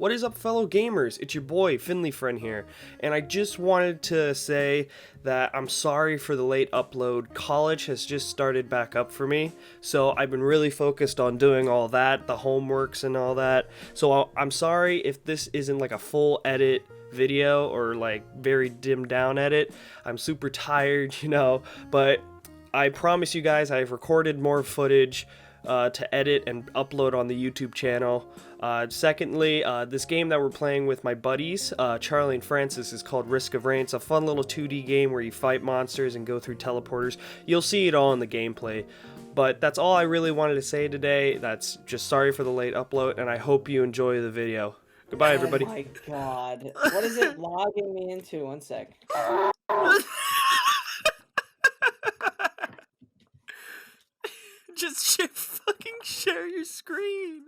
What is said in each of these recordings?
What is up, fellow gamers? It's your boy, Finley Friend here, and I just wanted to say that I'm sorry for the late upload. College has just started back up for me, so I've been really focused on doing all that, the homeworks and all that, so I'm sorry if this isn't like a full edit video or like very dimmed down edit. I'm super tired, but I promise you guys I've recorded more footage to edit and upload on the YouTube channel. Secondly, this game that we're playing with my buddies, Charlie and Francis, is called Risk of Rain. It's a fun little 2D game where you fight monsters and go through teleporters. You'll see it all in the gameplay. But that's all I really wanted to say today. That's just sorry for the late upload, and I hope you enjoy the video. Goodbye, everybody. Oh my god. What is it logging me into? One sec. Just fucking share your screen.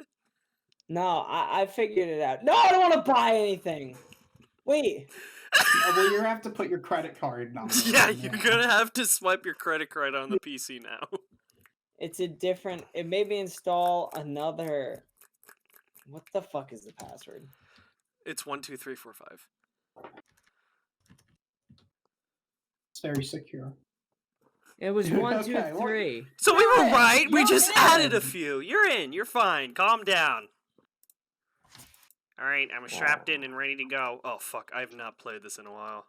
No, I figured it out. No, I don't want to buy anything. Wait. Well, you have to put your credit card number. Yeah, you're gonna have to swipe your credit card on the PC now. It's a different... It made me install another... What the fuck is the password? It's 12345. It's very secure. It was 1, 2, Okay, 3. So we were right. We You're just in. added a few. You're in. You're fine. Calm down. All right, I'm strapped in and ready to go. Oh fuck, I've not played this in a while.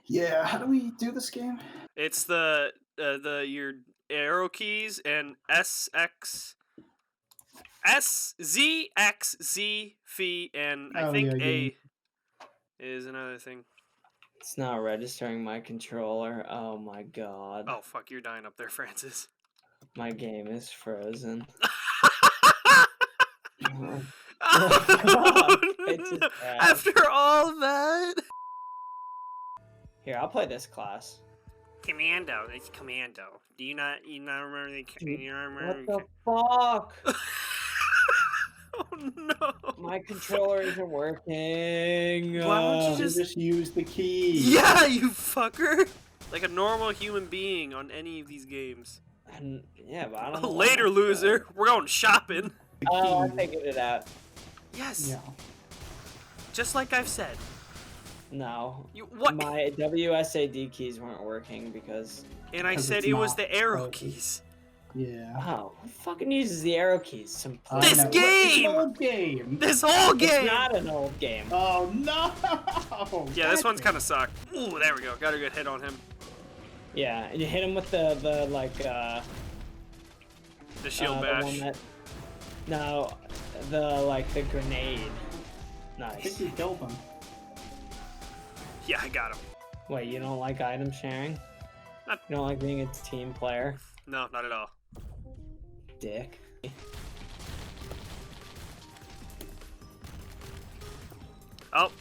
Yeah, how do we do this game? It's your arrow keys and SX, Z, X, Z, Phi, and I think A is another thing. It's not registering my controller. Oh my god. Oh fuck, you're dying up there, Francis. My game is frozen. Oh, It's no. just bad. After all that. Here, I'll play this class. Commando, it's Commando. Do you not remember the? You not remember What the fuck? Oh no! My controller isn't working. Why don't you Just use the key. Yeah, you fucker! Like a normal human being on any of these games. Yeah, but I don't know. Later, loser. We're going shopping. Oh, I figured it out. Yes. Yeah. Just like I've said. No. You what? My WSAD keys weren't working because... And I Because said it's it was not the arrow focused. keys. Yeah. Oh, who fucking uses the arrow keys? Some This I know. game! It's an old game. This whole game! It's not an old game. Oh no! Yeah, this one's kind of sucked. Ooh, there we go. Got a good hit on him. Yeah, and you hit him with the The shield the bash. one that... No, the grenade. I think Nice. you killed him. Yeah, I got him. Wait, you don't like item sharing? Not- You don't like being a team player? No, not at all. Dick. Oh.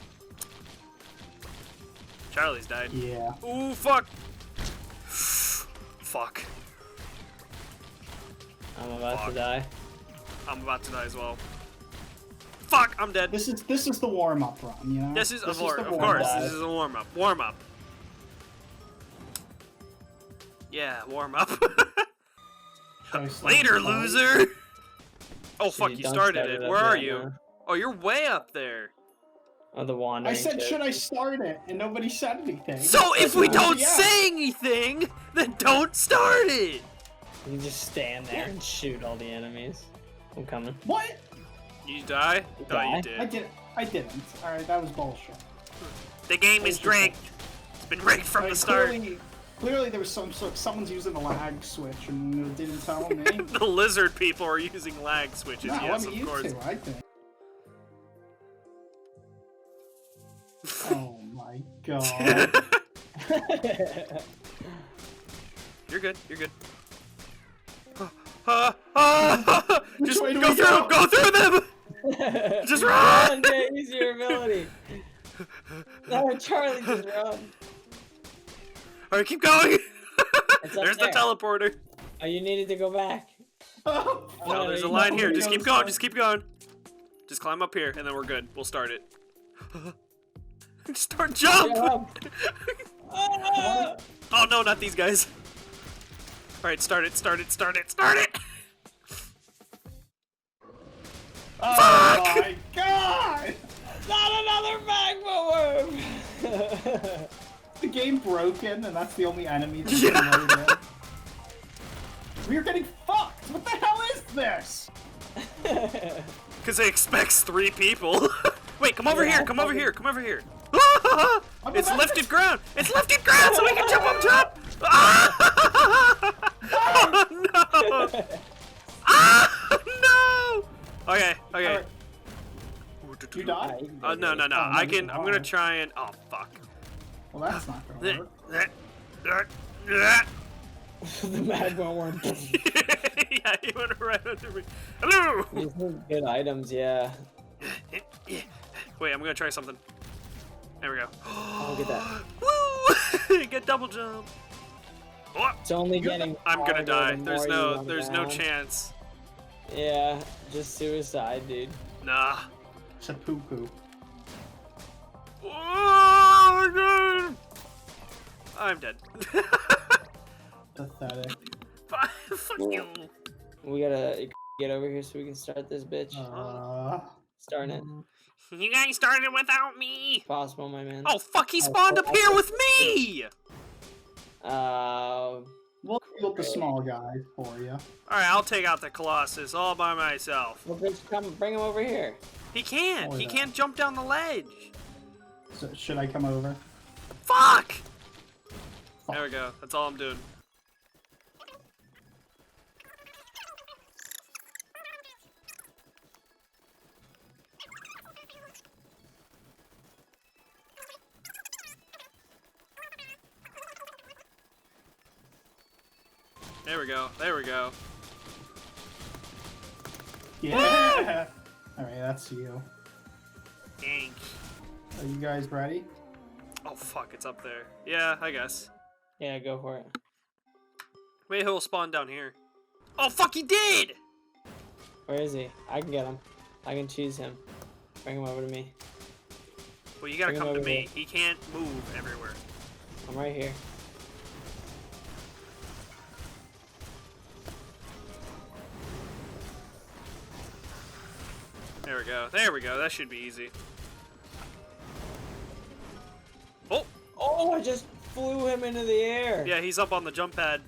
Charlie's died. Yeah. Ooh, fuck. Fuck. I'm about Fuck. to die. I'm about to die as well. Fuck, I'm dead. This is the warm up run, you know. This is of the course. warm-up. This is a warm up. Warm up. Yeah, warm up. Later, loser. Oh So fuck, you don't started start it. up Where are yet, you? huh? Oh, you're way up there. Oh, the wandering. I said, kid. should I start it? And nobody said anything. So if we don't Yeah. say anything, then don't start it. You just stand there and shoot all the enemies. I'm coming. What? You die? You No, you die? did. I didn't. All right, that was bullshit. The game is rigged. It's been rigged from the start. Clearly, there was someone's using a lag switch and it didn't tell me. The lizard people are using lag switches. No, Yes, I mean, of you course. two, I think. Oh my god. You're good. You're good. Just way do go we through. go? Go through them. Just run. Jay, use your ability. No, Charlie, just run. All right, keep going. It's up There's the there. teleporter. Oh, you needed to go back. Oh, No, no, there's a you line don't here. need Just to keep go going. inside. Just keep going. Just climb up here, and then we're good. We'll start it. Start jump. Jump. Ah! Oh no, not these guys. All right, start it. Start it. Start it. Start it. Oh my god! Not another magma worm! The game broken, and that's the only enemy that's loaded. We're getting fucked! What the hell is this? Because it expects 3 people. Wait, come over here, come over here, come over here. It's lifted ground! It's lifted ground so we can jump up top! Oh no! No! Okay, okay. Alright. You died? No. Oh, I'm gonna fine. try and. Oh, fuck. Well, that's not gonna work. The magma worm. Yeah, he went right under me. Hello! These are good items, yeah. Wait, I'm gonna try something. There we go. I'll get that. Woo! Get double jump. Oh, It's only getting I'm gonna harder die. the There's more you no, run there's no down. chance. Yeah, just suicide, dude. Nah. It's a poo-poo. Oh, no. I'm dead. Pathetic. Fuck you. We gotta get over here so we can start this bitch. Starting it. You guys started without me. If possible, my man. Oh, fuck, he spawned up here with me. We'll deal with the small guy for you. Alright, I'll take out the Colossus all by myself. Well, bitch, come bring him over here. He can't. He can't jump down the ledge. So, should I come over? Fuck! There we go. That's all I'm doing. There we go. There we go. Yeah! Alright, that's you. Dang. Are you guys ready? Oh, fuck. It's up there. Yeah, I guess. Yeah, go for it. Wait, he'll spawn down here. Oh, fuck, he did! Where is he? I can get him. I can choose him. Bring him over to me. Well, you gotta Bring him come to over me. here. He can't move everywhere. I'm right here. There we go. There we go. That should be easy. Oh! Oh, I just flew him into the air. Yeah, he's up on the jump pad.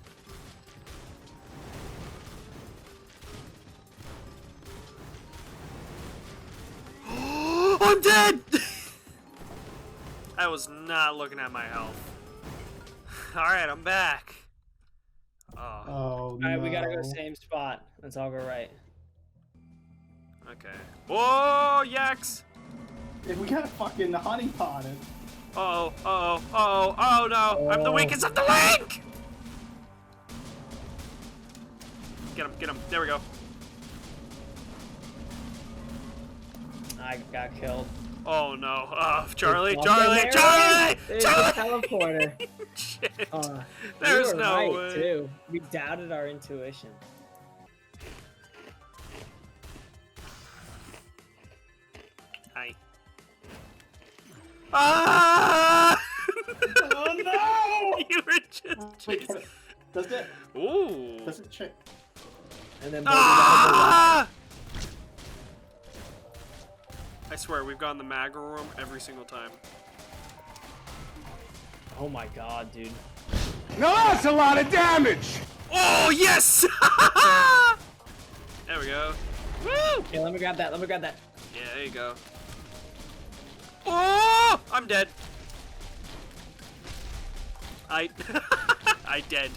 I'm dead! I was not looking at my health. Alright, I'm back. Oh, Oh, Alright, we gotta go no. same spot. Let's all go right. okay. Whoa, yaks! If we got fucking honey potted. Uh-oh, uh-oh, uh-oh, oh no! I'm the weakest of the link! Get him, there we go. I got killed. Oh no, Charlie, There's Charlie, nothing Charlie! there. There's Charlie! a teleporter. Shit. There's There's no right, way. Too. We doubted our intuition. Hi. Ah! Oh no! You were just Wait, chasing. does it? Ooh. Does it check? And then Ah! I swear, we've gone the Magma room every single time. oh my god, dude. Now that's a lot of damage! Oh, yes! There we go. Woo! Okay, let me grab that. Let me grab that. Yeah, there you go. Oh! I'm dead. I dead.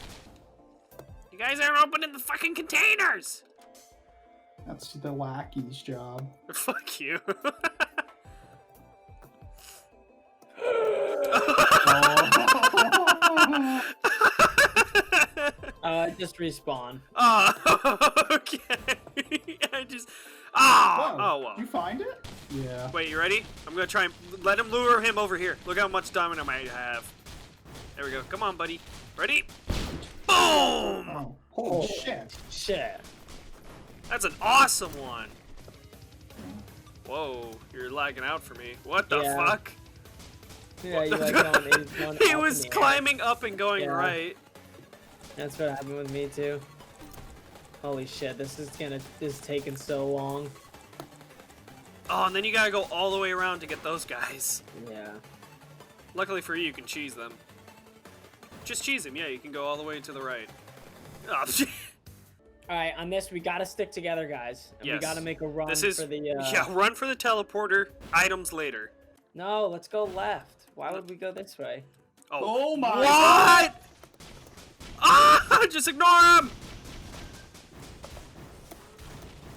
You guys aren't opening the fucking containers! That's the lackey's job. Fuck you. Just respawn. Oh, okay. I just. Oh, Whoa, oh, well. Did you find it? Yeah. Wait, you ready? I'm gonna try and let him lure him over here. Look how much diamond I might have. There we go. Come on, buddy. Ready? Boom! Oh, holy Oh. shit. Shit. That's an awesome one. Whoa, you're lagging out for me. What the Yeah. fuck? Yeah, you like going He up was in the air. climbing up and going Yeah. right. That's what happened with me too. Holy shit, this is taking so long. Oh, and then you gotta go all the way around to get those guys. Yeah. Luckily for you, you can cheese them. Just cheese them, yeah, you can go all the way to the right. Oh, Alright, on this, we gotta stick together, guys. And we Yes. gotta make a run this is for the, yeah. Run for the teleporter. Items later. No, let's go left. Why would we go this way? Oh my What? God. Ah! Just ignore him.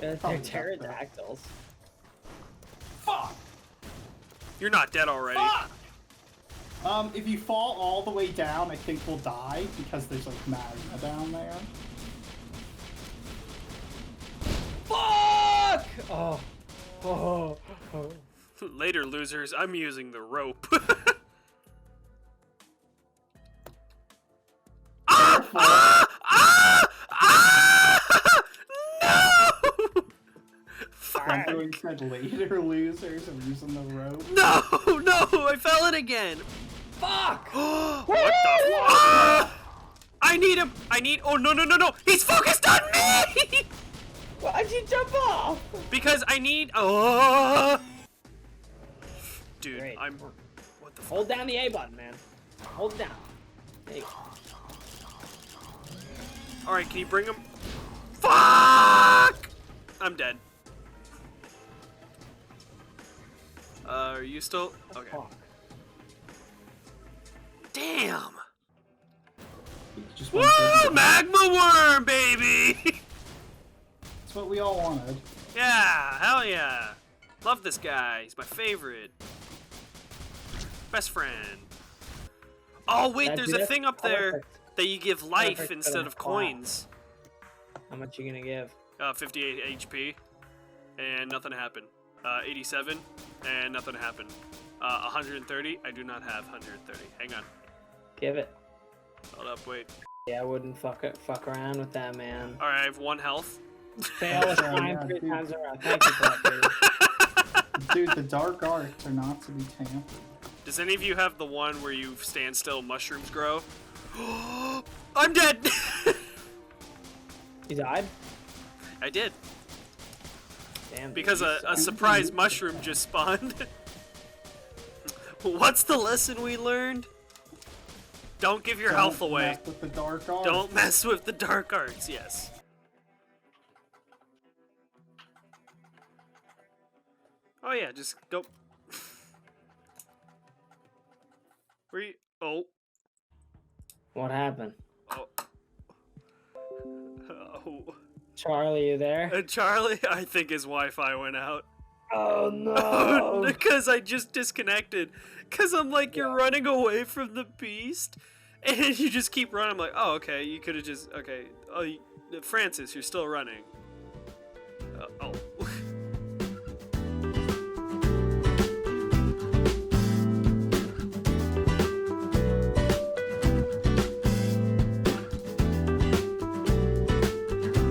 They're Probably not, though. pterodactyls. Fuck! You're not dead already. Fuck! If you fall all the way down, I think we'll die because there's like magma down there. Fuck! Oh. Oh. Oh. Later, losers. I'm using the rope. Ah! Ah! Ah! Ah! No! I'm doing said later losers and using the rope. No! No! I fell in again. Fuck! What the? Ah! I need him. I need. Oh no! No! No! No! He's focused on me. Why'd you jump off? Because I need. Oh! Dude, Great. I'm. What the? Hold down the A button, man. Hold it down. There you go. All right, can you bring him? Fuck! I'm dead. Are you still? Okay. Fuck. Damn! Just Woo! wanted to- Magma worm, baby! That's what we all wanted. Yeah, hell yeah. Love this guy. He's my favorite. Best friend. Oh wait, That- there's dude, a that's thing up there perfect. that you give life Perfect for instead the of plot. coins. How much you gonna give? 58 HP, and nothing happened. 87, and nothing happened. 130, I do not have 130. Hang on. Give it. Hold up, wait. Yeah, I wouldn't fuck around with that, man. Alright, I have 1 health. Fail a crime yeah, 3 dude. times around. Thank you for that, dude. Dude, the dark arts are not to be tampered. Does any of you have the one where you stand still, mushrooms grow? I'm dead! You died? I did. Damn. dude, Because you a suck. surprise mushroom just spawned. What's the lesson we learned? Don't give your health Don't away. mess with the dark arts. Don't mess with the dark arts, yes. Oh yeah, just go. Where you? Oh. What happened? Oh. Oh. Charlie, you there? Charlie, I think his Wi-Fi went out. Oh no! Because I just disconnected. Because I'm like, you're running away from the beast. And you just keep running. I'm like, oh, okay. You could have just, okay. Oh, Francis, you're still running. Oh.